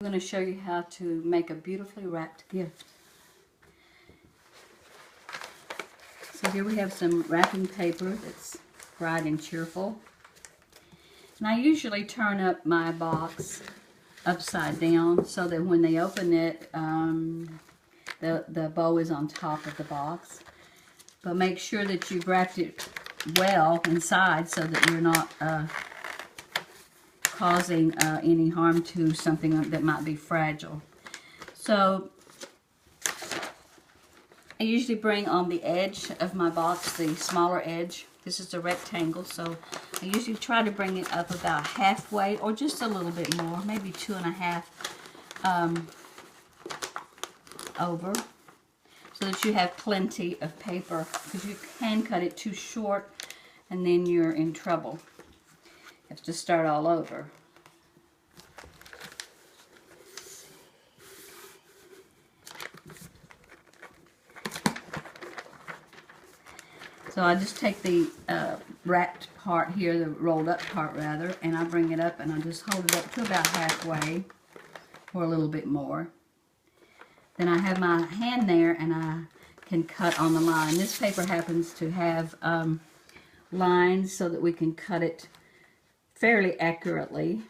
going to show you how to make a beautifully wrapped gift. So here we have some wrapping paper that's bright and cheerful. And I usually turn up my box upside down so that when they open it, the bow is on top of the box. But make sure that you've wrapped it well inside so that you're not causing any harm to something that might be fragile. So I usually bring on the edge of my box, the smaller edge. This is a rectangle, so I usually try to bring it up about halfway or just a little bit more, maybe 2.5 over, so that you have plenty of paper, because you can cut it too short and then you're in trouble. You have to start all over. So I just take the wrapped part here, the rolled up part rather, and I bring it up and I just hold it up to about halfway or a little bit more. Then I have my hand there and I can cut on the line. This paper happens to have lines so that we can cut it fairly accurately.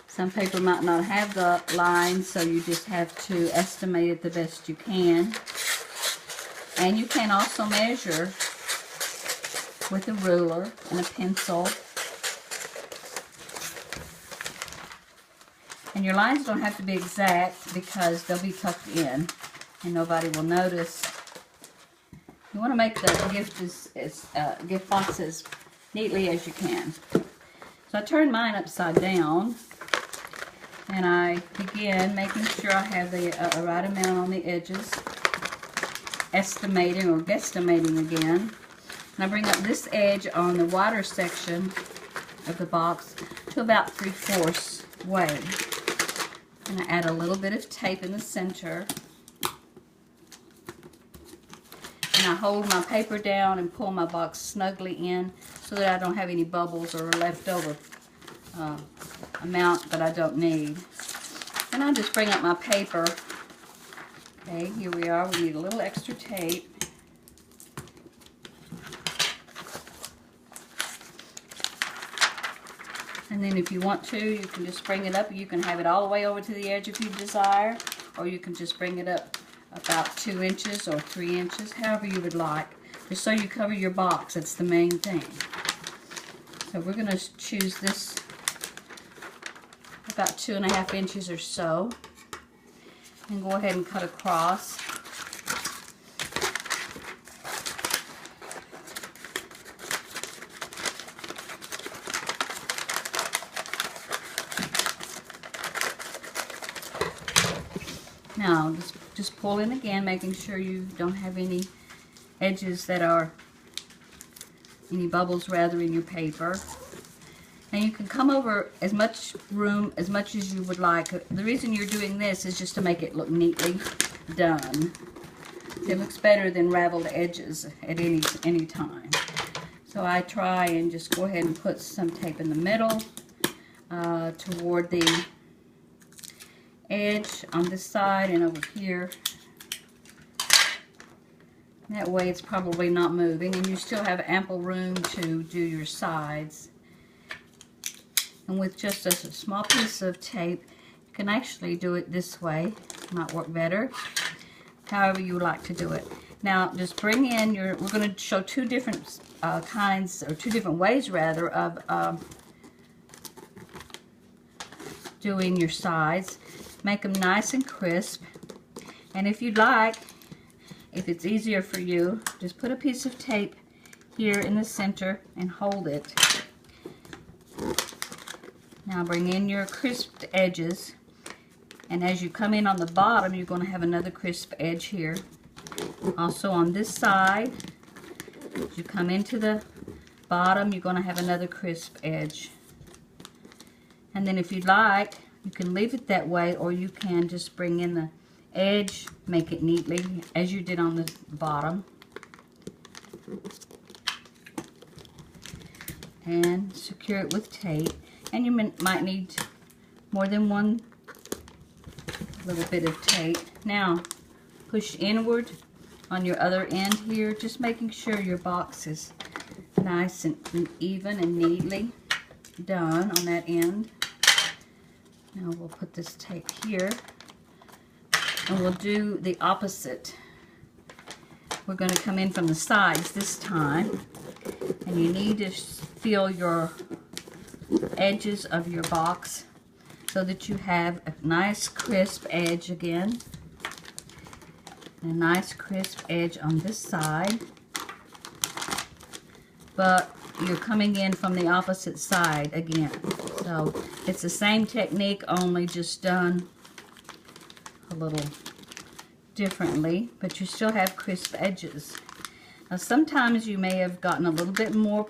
Some paper might not have the lines, so you just have to estimate it the best you can. And you can also measure with a ruler and a pencil. And your lines don't have to be exact because they'll be tucked in and nobody will notice. You want to make the gift box as neatly as you can. So I turn mine upside down and I begin making sure I have the right amount on the edges, estimating or guesstimating again. And I bring up this edge on the wider section of the box to about 3/4 way. And I add a little bit of tape in the center. And I hold my paper down and pull my box snugly in so that I don't have any bubbles or leftover amount that I don't need. And I just bring up my paper. Okay, here we are. We need a little extra tape. And then if you want to, you can just bring it up. You can have it all the way over to the edge if you desire, or you can just bring it up about 2 inches or 3 inches, however you would like. Just so you cover your box, that's the main thing. So we're going to choose this about 2.5 inches or so. And go ahead and cut across. Now just pull in again, making sure you don't have any edges that are, any bubbles rather, in your paper. And you can come over as much room, as much as you would like. The reason you're doing this is just to make it look neatly done. It looks better than raveled edges at any time. So I try and just go ahead and put some tape in the middle toward the edge on this side and over here. That way it's probably not moving and you still have ample room to do your sides. And with just a small piece of tape, you can actually do it this way. Might work better. However you would like to do it. Now, just bring in your, we're going to show two different kinds, or two different ways rather, of doing your sides. Make them nice and crisp. And if you'd like, if it's easier for you, just put a piece of tape here in the center and hold it. Now bring in your crisped edges, and as you come in on the bottom, you're going to have another crisp edge here. Also on this side, as you come into the bottom, you're going to have another crisp edge. And then if you'd like, you can leave it that way, or you can just bring in the edge, make it neatly as you did on the bottom, and secure it with tape. And you might need more than one little bit of tape. Now, push inward on your other end here, just making sure your box is nice and even and neatly done on that end. Now we'll put this tape here, and we'll do the opposite. We're going to come in from the sides this time, and you need to feel your edges of your box so that you have a nice crisp edge again. A nice crisp edge on this side. But you're coming in from the opposite side again. So it's the same technique, only just done a little differently, but you still have crisp edges. Now sometimes you may have gotten a little bit more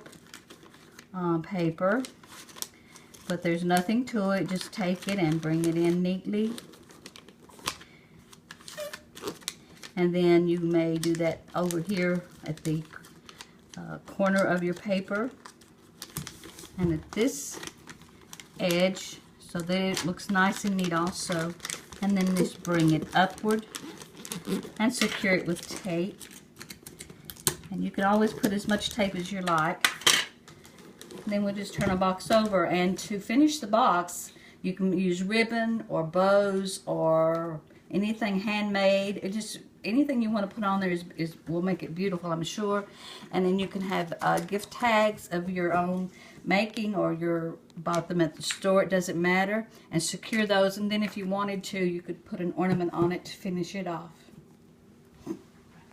paper, but there's nothing to it. Just take it and bring it in neatly. And then you may do that over here at the corner of your paper and at this edge, so that it looks nice and neat also. And then just bring it upward and secure it with tape. And you can always put as much tape as you like. And then we'll just turn our box over, and to finish the box you can use ribbon or bows or anything handmade. It just anything you want to put on there will make it beautiful, I'm sure. And then you can have gift tags of your own making, or you bought them at the store, it doesn't matter, and secure those. And then if you wanted to, you could put an ornament on it to finish it off.